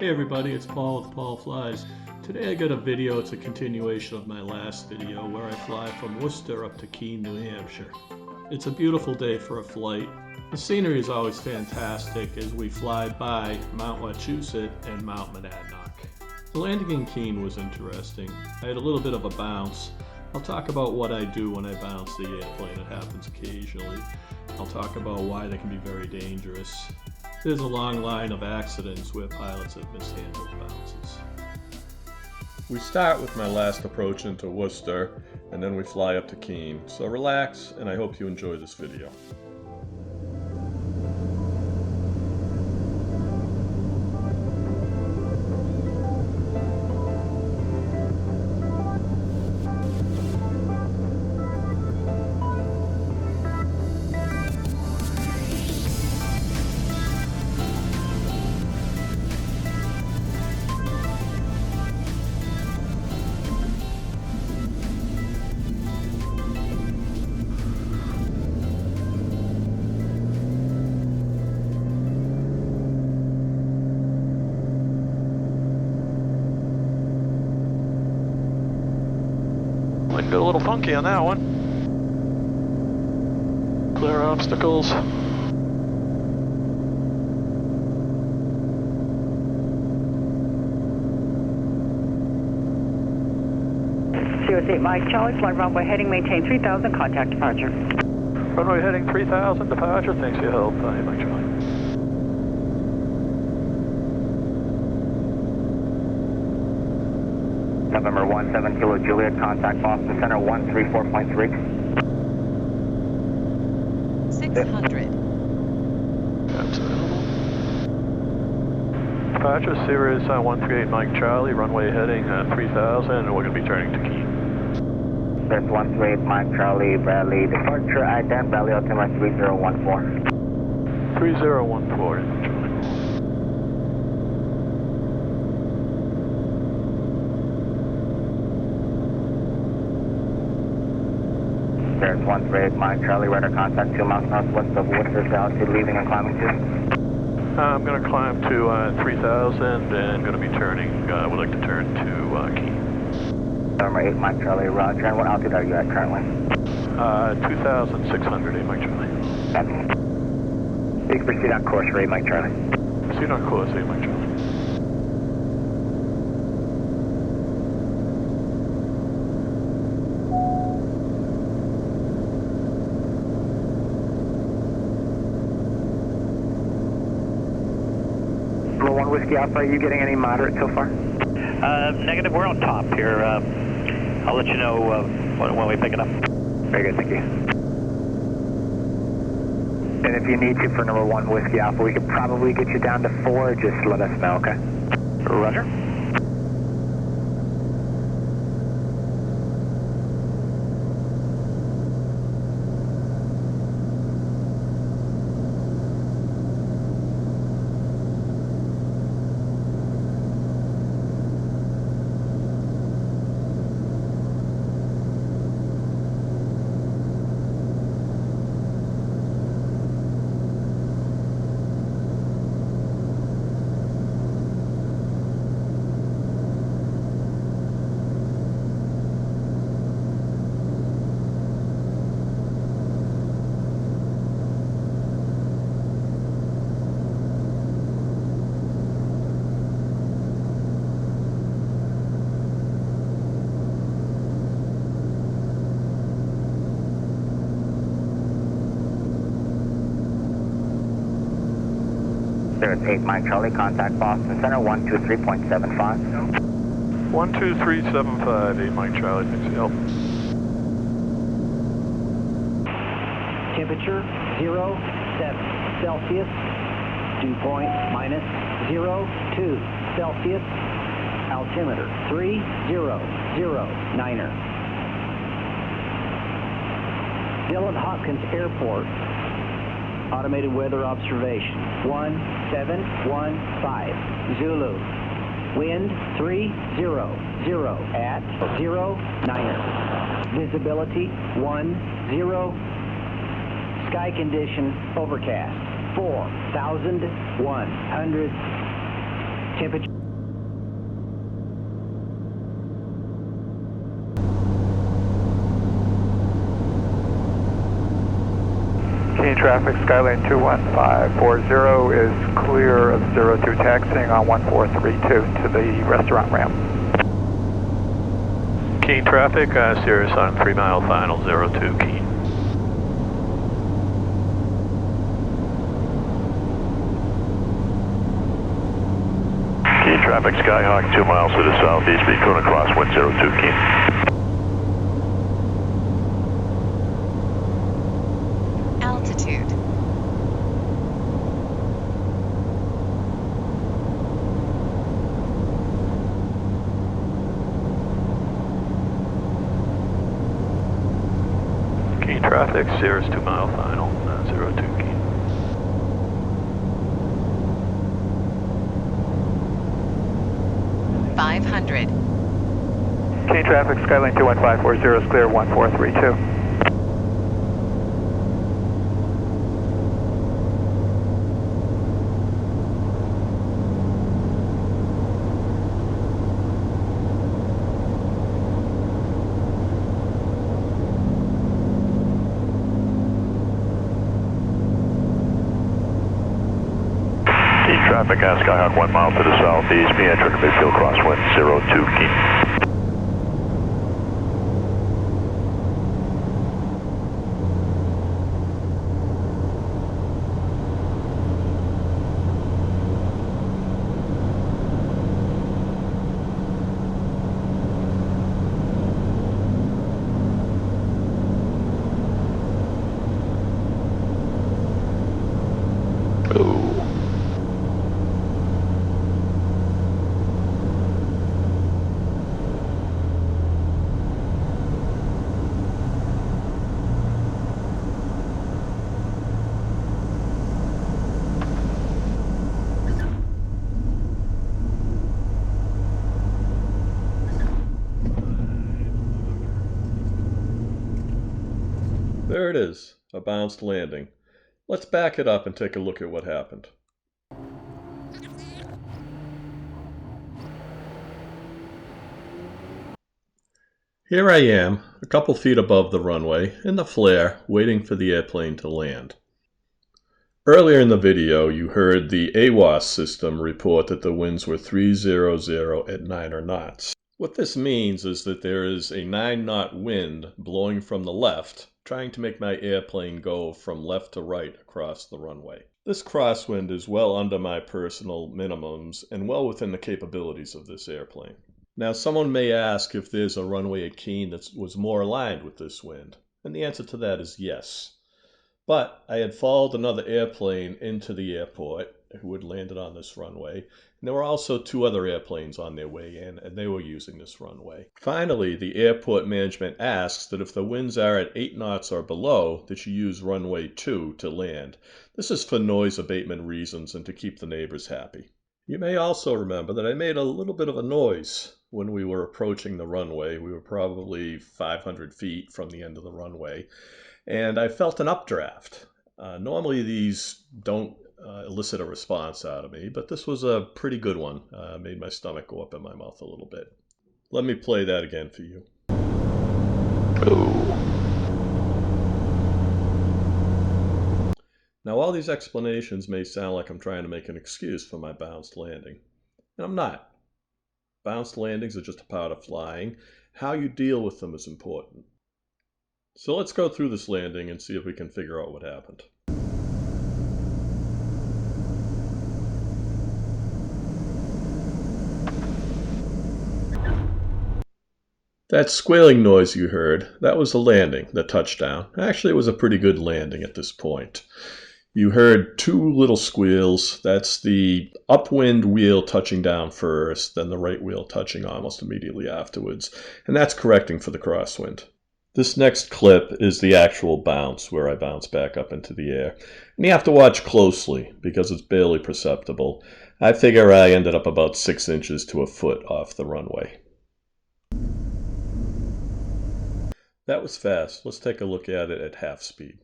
Hey everybody, it's Paul with Paul Flies. Today I got a video. It's a continuation of my last video where I fly from Worcester up to Keene, New Hampshire. It's a beautiful day for a flight. The scenery is always fantastic as we fly by Mount Wachusett and Mount Monadnock. The landing in Keene was interesting. I had a little bit of a bounce. I'll talk about what I do when I bounce the airplane. It happens occasionally. I'll talk about why they can be very dangerous. There's a long line of accidents where pilots have mishandled bounces. We start with my last approach into Worcester, and then we fly up to Keene. So relax, and I hope you enjoy this video. Might get a little funky on that one. Clear obstacles. Cirrus 8 Mike Charlie, fly runway heading, maintain 3000, contact departure. Runway heading 3000, departure. Thanks for your help. Mike Charlie. November 17 Kilo Juliet, contact Boston Center 134.3. 600. That's available. Departure Cirrus 138 Mike Charlie, runway heading 3000, and we're going to be turning to Keene. Cirrus 138 Mike Charlie, Bradley, departure, ident, Bradley altimeter 3014. 3014. Cirrus 138 Mike Charlie, radar contact 2 miles northwest of Worcester's altitude, leaving and climbing to. I'm going to climb to 3000 and going to be turning, would like to turn to Keene. November 8 Mike Charlie, roger, and what altitude are you at currently? 2600, 8 Mike Charlie. Copy. You can proceed on course for 8 Mike Charlie. Proceed on course, 8 Mike Charlie. One Whiskey Alpha, are you getting any moderate so far? Negative, we're on top here. I'll let you know when we pick it up. Very good, thank you. And if you need to for number 1 Whiskey Alpha, we could probably get you down to 4, just let us know, okay? Roger. Cirrus 8 Mike Charlie, contact Boston Center 123.75. 12375, 8 Mike Charlie, thanks for your help. Temperature 07 Celsius, dew point minus 02 Celsius, altimeter 3009er. Dillon Hopkins Airport, automated weather observation 1715 Zulu, wind 300 at 09er, visibility 10, sky condition overcast 4100, temperature traffic, Skylane 21540 is clear of 02 taxiing on 1432 to the restaurant ramp. Keene traffic, Cirrus on 3 mile final, 02 Keene. Keene traffic, Skyhawk 2 miles to the southeast, be Kona crosswind 02 Keene. Altitude. Keene traffic, Cirrus 2 mile final, 02 Keene. $500. Keene traffic, Skylane 21540 is clear 1432. Traffic, Skyhawk 1 mile to the southeast, be entering midfield crosswind 02 Keene. There it is, a bounced landing. Let's back it up and take a look at what happened. Here I am, a couple feet above the runway, in the flare, waiting for the airplane to land. Earlier in the video, you heard the AWAS system report that the winds were 300 at 9 knots. What this means is that there is a 9-knot wind blowing from the left, trying to make my airplane go from left to right across the runway. This crosswind is well under my personal minimums and well within the capabilities of this airplane. Now, someone may ask if there's a runway at Keene that was more aligned with this wind, and the answer to that is yes. But I had followed another airplane into the airport who had landed on this runway, and there were also 2 other airplanes on their way in, and they were using this runway. Finally, the airport management asks that if the winds are at 8 knots or below, that you use runway 2 to land. This is for noise abatement reasons and to keep the neighbors happy. You may also remember that I made a little bit of a noise when we were approaching the runway. We were probably 500 feet from the end of the runway, and I felt an updraft. Normally these don't elicit a response out of me, but this was a pretty good one. Made my stomach go up in my mouth a little bit. Let me play that again for you. Now, all these explanations may sound like I'm trying to make an excuse for my bounced landing, and I'm not. Bounced landings are just a part of flying. How you deal with them is important. So let's go through this landing and see if we can figure out what happened. That squealing noise you heard, that was the landing, the touchdown. Actually, it was a pretty good landing at this point. You heard 2 little squeals. That's the upwind wheel touching down first, then the right wheel touching almost immediately afterwards. And that's correcting for the crosswind. This next clip is the actual bounce, where I bounce back up into the air. And you have to watch closely, because it's barely perceptible. I figure I ended up about 6 inches to a foot off the runway. That was fast. Let's take a look at it at half speed.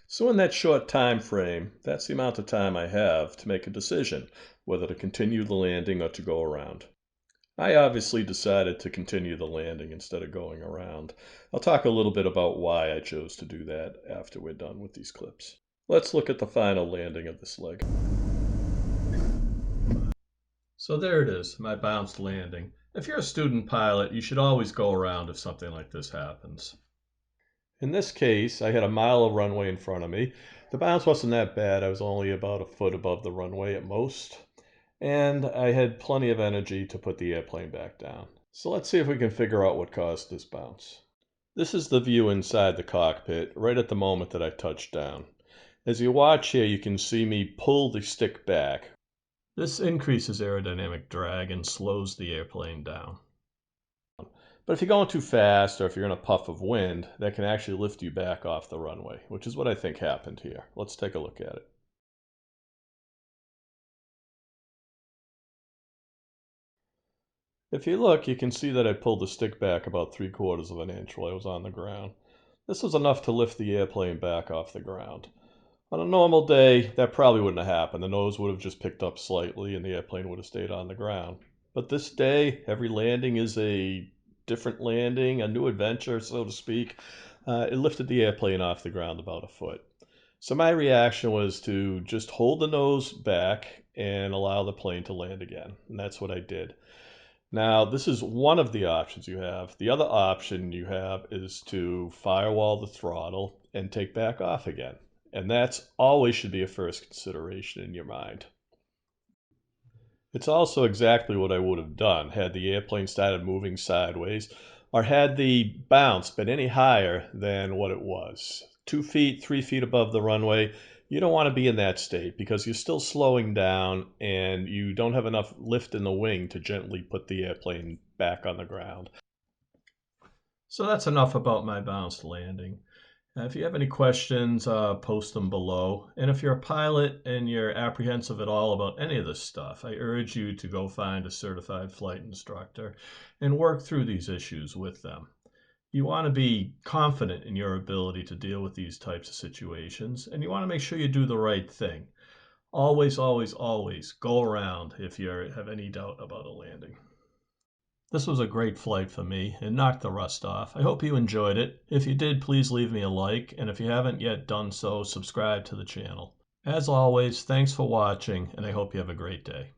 So in that short time frame, that's the amount of time I have to make a decision whether to continue the landing or to go around. I obviously decided to continue the landing instead of going around. I'll talk a little bit about why I chose to do that after we're done with these clips. Let's look at the final landing of this leg. So there it is, my bounced landing. If you're a student pilot, you should always go around if something like this happens. In this case, I had a mile of runway in front of me. The bounce wasn't that bad. I was only about a foot above the runway at most. And I had plenty of energy to put the airplane back down. So let's see if we can figure out what caused this bounce. This is the view inside the cockpit, right at the moment that I touched down. As you watch here, you can see me pull the stick back. This increases aerodynamic drag and slows the airplane down. But if you're going too fast or if you're in a puff of wind, that can actually lift you back off the runway, which is what I think happened here. Let's take a look at it. If you look, you can see that I pulled the stick back about 3/4 of an inch while I was on the ground. This was enough to lift the airplane back off the ground. On a normal day, that probably wouldn't have happened. The nose would have just picked up slightly and the airplane would have stayed on the ground. But this day, every landing is a different landing, a new adventure, so to speak. It lifted the airplane off the ground about a foot. So my reaction was to just hold the nose back and allow the plane to land again. And that's what I did. Now, this is one of the options you have. The other option you have is to firewall the throttle and take back off again. And that's always should be a first consideration in your mind. It's also exactly what I would have done had the airplane started moving sideways or had the bounce been any higher than what it was. 2 feet, 3 feet above the runway, you don't want to be in that state because you're still slowing down and you don't have enough lift in the wing to gently put the airplane back on the ground. So that's enough about my bounced landing. If you have any questions, post them below. And if you're a pilot and you're apprehensive at all about any of this stuff, I urge you to go find a certified flight instructor and work through these issues with them. You want to be confident in your ability to deal with these types of situations, and you want to make sure you do the right thing. Always, always, always go around if you have any doubt about a landing. This was a great flight for me. It knocked the rust off. I hope you enjoyed it. If you did, please leave me a like, and if you haven't yet done so, subscribe to the channel. As always, thanks for watching, and I hope you have a great day.